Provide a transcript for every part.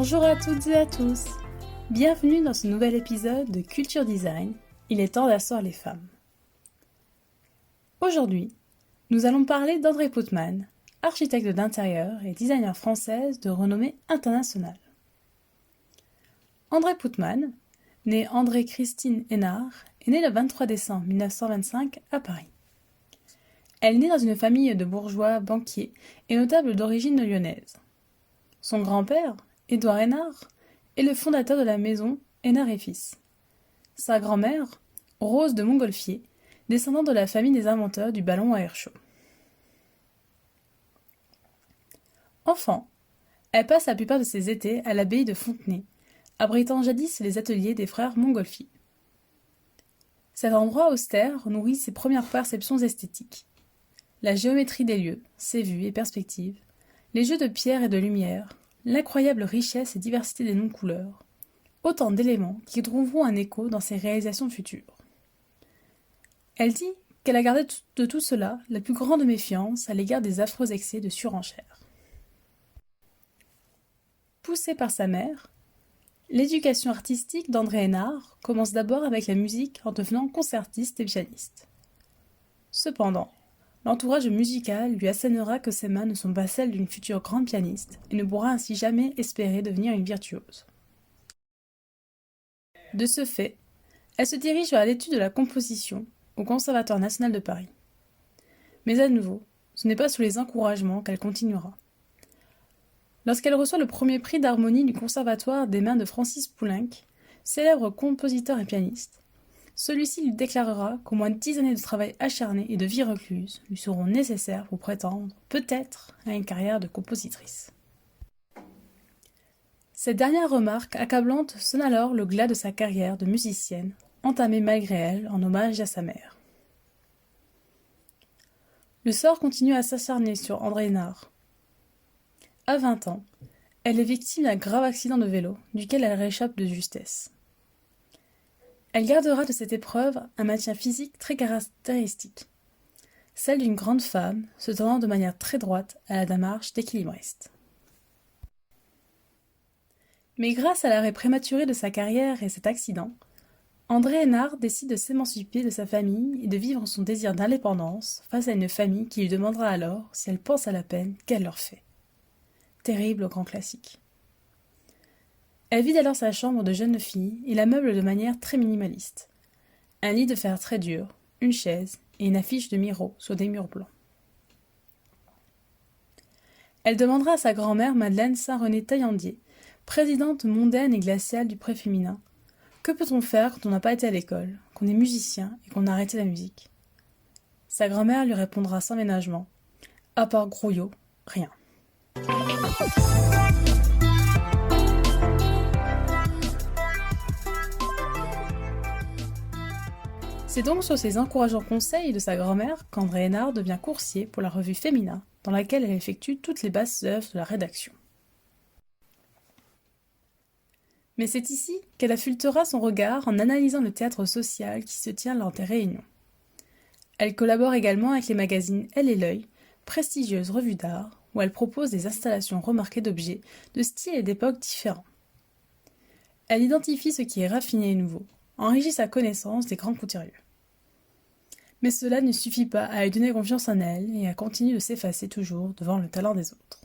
Bonjour à toutes et à tous. Bienvenue dans ce nouvel épisode de Culture Design. Il est temps d'asseoir les femmes. Aujourd'hui, nous allons parler d'Andrée Pootman, architecte d'intérieur et designer française de renommée internationale. Andrée Pootman, née Andrée-Christine Hénard, est née le 23 décembre 1925 à Paris. Elle naît dans une famille de bourgeois banquiers et notables d'origine lyonnaise. Son grand-père, Édouard Hénard, est le fondateur de la maison Hénard et Fils. Sa grand-mère, Rose de Montgolfier, descendante de la famille des inventeurs du ballon à air chaud. Enfant, elle passe la plupart de ses étés à l'abbaye de Fontenay, abritant jadis les ateliers des frères Montgolfier. Cet endroit austère nourrit ses premières perceptions esthétiques. La géométrie des lieux, ses vues et perspectives, les jeux de pierre et de lumière, l'incroyable richesse et diversité des non-couleurs, autant d'éléments qui trouveront un écho dans ses réalisations futures. Elle dit qu'elle a gardé de tout cela la plus grande méfiance à l'égard des affreux excès de surenchère. Poussée par sa mère, l'éducation artistique d'Andrée Hénard commence d'abord avec la musique en devenant concertiste et pianiste. Cependant, l'entourage musical lui assénera que ses mains ne sont pas celles d'une future grande pianiste et ne pourra ainsi jamais espérer devenir une virtuose. De ce fait, elle se dirige vers l'étude de la composition au Conservatoire national de Paris. Mais à nouveau, ce n'est pas sous les encouragements qu'elle continuera. Lorsqu'elle reçoit le premier prix d'harmonie du Conservatoire des mains de Francis Poulenc, célèbre compositeur et pianiste, celui-ci lui déclarera qu'au moins 10 années de travail acharné et de vie recluse lui seront nécessaires pour prétendre, peut-être, à une carrière de compositrice. Cette dernière remarque accablante sonne alors le glas de sa carrière de musicienne, entamée malgré elle en hommage à sa mère. Le sort continue à s'acharner sur Andrée Hénard. À 20 ans, elle est victime d'un grave accident de vélo, duquel elle réchappe de justesse. Elle gardera de cette épreuve un maintien physique très caractéristique, celle d'une grande femme se tenant de manière très droite à la démarche d'équilibriste. Mais grâce à l'arrêt prématuré de sa carrière et cet accident, Andrée Hénard décide de s'émanciper de sa famille et de vivre son désir d'indépendance face à une famille qui lui demandera alors si elle pense à la peine qu'elle leur fait. Terrible grand classique. Elle vide alors sa chambre de jeune fille et la meuble de manière très minimaliste. Un lit de fer très dur, une chaise et une affiche de Miro sur des murs blancs. Elle demandera à sa grand-mère Madeleine Saint-René Taillandier, présidente mondaine et glaciale du Pré féminin, que peut-on faire quand on n'a pas été à l'école, qu'on est musicien et qu'on a arrêté la musique? Sa grand-mère lui répondra sans ménagement, à part grouillot, rien. C'est donc sur ces encourageants conseils de sa grand-mère qu'Andrée Hénard devient coursier pour la revue Féminin, dans laquelle elle effectue toutes les basses œuvres de la rédaction. Mais c'est ici qu'elle affûtera son regard en analysant le théâtre social qui se tient lors des réunions. Elle collabore également avec les magazines Elle et l'Œil, prestigieuses revues d'art, où elle propose des installations remarquées d'objets de styles et d'époques différents. Elle identifie ce qui est raffiné et nouveau, enrichit sa connaissance des grands couturiers. Mais cela ne suffit pas à lui donner confiance en elle et à continuer de s'effacer toujours devant le talent des autres.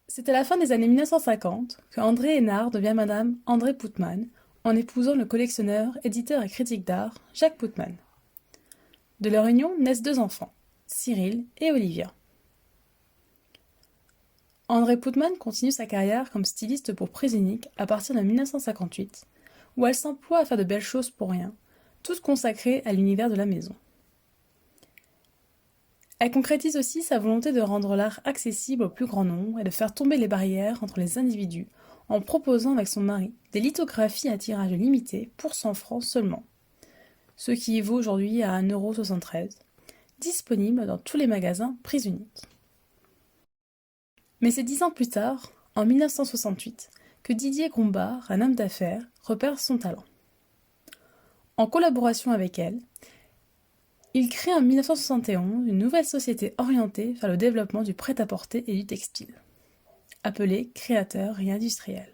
C'est à la fin des années 1950 que Andrée Hénard devient Madame Andrée Pootman en épousant le collectionneur, éditeur et critique d'art Jacques Pootman. De leur union naissent 2 enfants, Cyril et Olivia. Andrée Pootman continue sa carrière comme styliste pour prise unique à partir de 1958, où elle s'emploie à faire de belles choses pour rien, toutes consacrées à l'univers de la maison. Elle concrétise aussi sa volonté de rendre l'art accessible au plus grand nombre et de faire tomber les barrières entre les individus en proposant avec son mari des lithographies à tirage limité pour 100 francs seulement, ce qui vaut aujourd'hui à 1,73 €, disponible dans tous les magasins prise unique. Mais c'est 10 ans plus tard, en 1968, que Didier Gombard, un homme d'affaires, repère son talent. En collaboration avec elle, Il crée en 1971 une nouvelle société orientée vers le développement du prêt-à-porter et du textile, appelée Créateur et Industriel.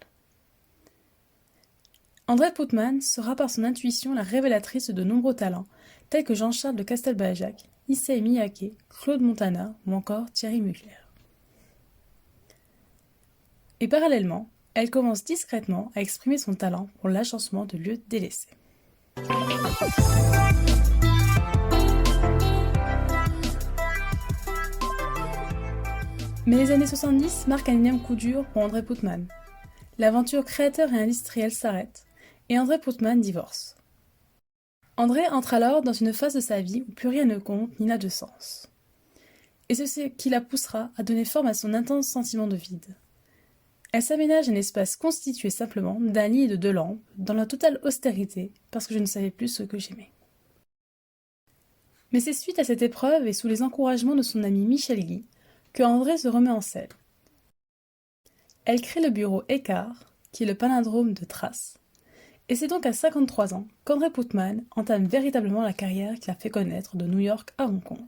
André Putman sera par son intuition la révélatrice de nombreux talents, tels que Jean-Charles de Castelbajac, Issei Miyake, Claude Montana ou encore Thierry Mugler. Et parallèlement, elle commence discrètement à exprimer son talent pour l'agencement de lieux délaissés. Mais les années 70 marquent un énième coup dur pour André Putman. L'aventure créateur et industrielle s'arrête, et André Putman divorce. André entre alors dans une phase de sa vie où plus rien ne compte ni n'a de sens. Et c'est ce qui la poussera à donner forme à son intense sentiment de vide. Elle s'aménage un espace constitué simplement d'un lit et de 2 lampes, dans la totale austérité, parce que je ne savais plus ce que j'aimais. Mais c'est suite à cette épreuve et sous les encouragements de son ami Michel Guy que André se remet en selle. Elle crée le bureau Écart, qui est le palindrome de Trace, et c'est donc à 53 ans qu'André Putman entame véritablement la carrière qui l'a fait connaître de New York à Hong Kong.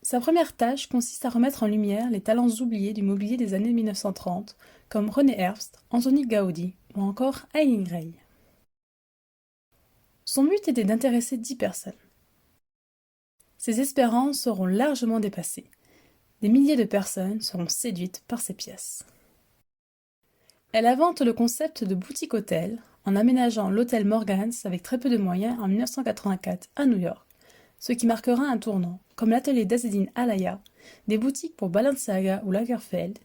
Sa première tâche consiste à remettre en lumière les talents oubliés du mobilier des années 1930, comme René Herbst, Anthony Gaudi ou encore Eileen Gray. Son but était d'intéresser 10 personnes. Ses espérances seront largement dépassées. Des milliers de personnes seront séduites par ses pièces. Elle invente le concept de boutique-hôtel en aménageant l'hôtel Morgans avec très peu de moyens en 1984 à New York, ce qui marquera un tournant, comme l'atelier d'Azzedine Alaïa, des boutiques pour Balenciaga ou Lagerfeld,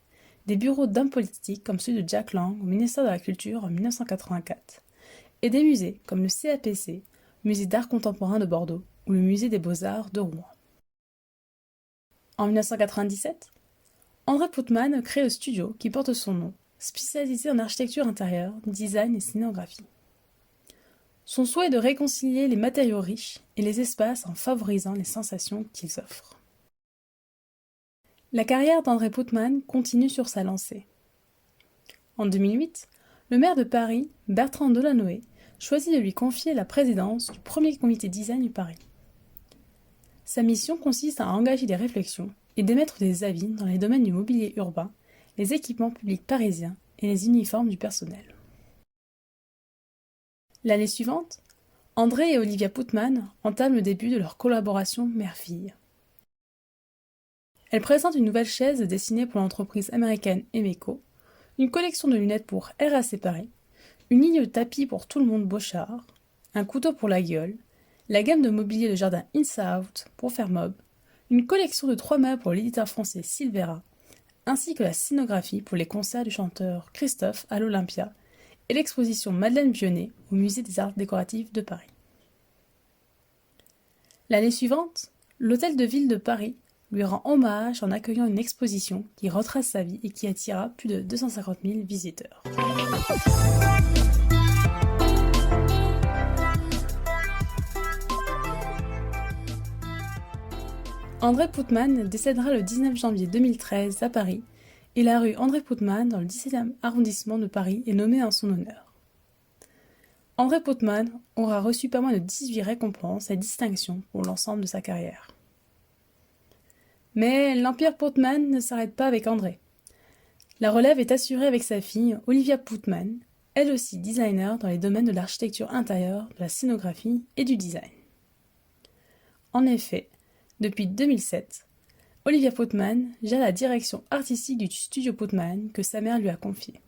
des bureaux d'hommes politiques comme ceux de Jack Lang au ministère de la Culture en 1984, et des musées comme le CAPC, Musée d'art contemporain de Bordeaux, ou le Musée des Beaux-Arts de Rouen. En 1997, André Putman crée le studio qui porte son nom, spécialisé en architecture intérieure, design et scénographie. Son souhait est de réconcilier les matériaux riches et les espaces en favorisant les sensations qu'ils offrent. La carrière d'André Putman continue sur sa lancée. En 2008, le maire de Paris, Bertrand Delanoë, choisit de lui confier la présidence du premier comité design du Paris. Sa mission consiste à engager des réflexions et d'émettre des avis dans les domaines du mobilier urbain, les équipements publics parisiens et les uniformes du personnel. L'année suivante, André et Olivia Putman entament le début de leur collaboration mère-fille. Elle présente une nouvelle chaise dessinée pour l'entreprise américaine Emeco, une collection de lunettes pour RAC Paris, une ligne de tapis pour Tout le monde Beauchard, un couteau pour la gueule, la gamme de mobilier de jardin Insa Out pour Fermob, une collection de 3 meubles pour l'éditeur français Silvera, ainsi que la scénographie pour les concerts du chanteur Christophe à l'Olympia et l'exposition Madeleine Vionnet au Musée des Arts Décoratifs de Paris. L'année suivante, l'Hôtel de Ville de Paris lui rend hommage en accueillant une exposition qui retrace sa vie et qui attira plus de 250 000 visiteurs. André Putman décédera le 19 janvier 2013 à Paris et la rue André Putman dans le 17e arrondissement de Paris est nommée en son honneur. André Putman aura reçu pas moins de 18 récompenses et distinctions pour l'ensemble de sa carrière. Mais l'empire Putman ne s'arrête pas avec André. La relève est assurée avec sa fille Olivia Putman, elle aussi designer dans les domaines de l'architecture intérieure, de la scénographie et du design. En effet, depuis 2007, Olivia Putman gère la direction artistique du studio Putman que sa mère lui a confié.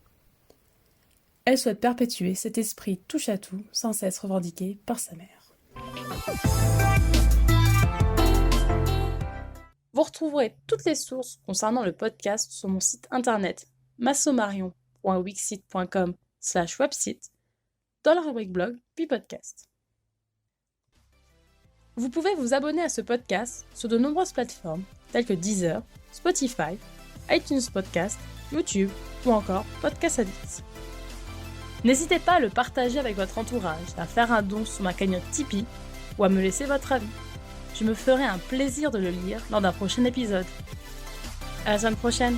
Elle souhaite perpétuer cet esprit touche-à-tout sans cesse revendiqué par sa mère. Vous retrouverez toutes les sources concernant le podcast sur mon site internet massomarion.wixsite.com/website dans la rubrique blog puis podcast. Vous pouvez vous abonner à ce podcast sur de nombreuses plateformes telles que Deezer, Spotify, iTunes Podcast, YouTube ou encore Podcast Addict. N'hésitez pas à le partager avec votre entourage, à faire un don sur ma cagnotte Tipeee ou à me laisser votre avis. Je me ferai un plaisir de le lire lors d'un prochain épisode. À la semaine prochaine!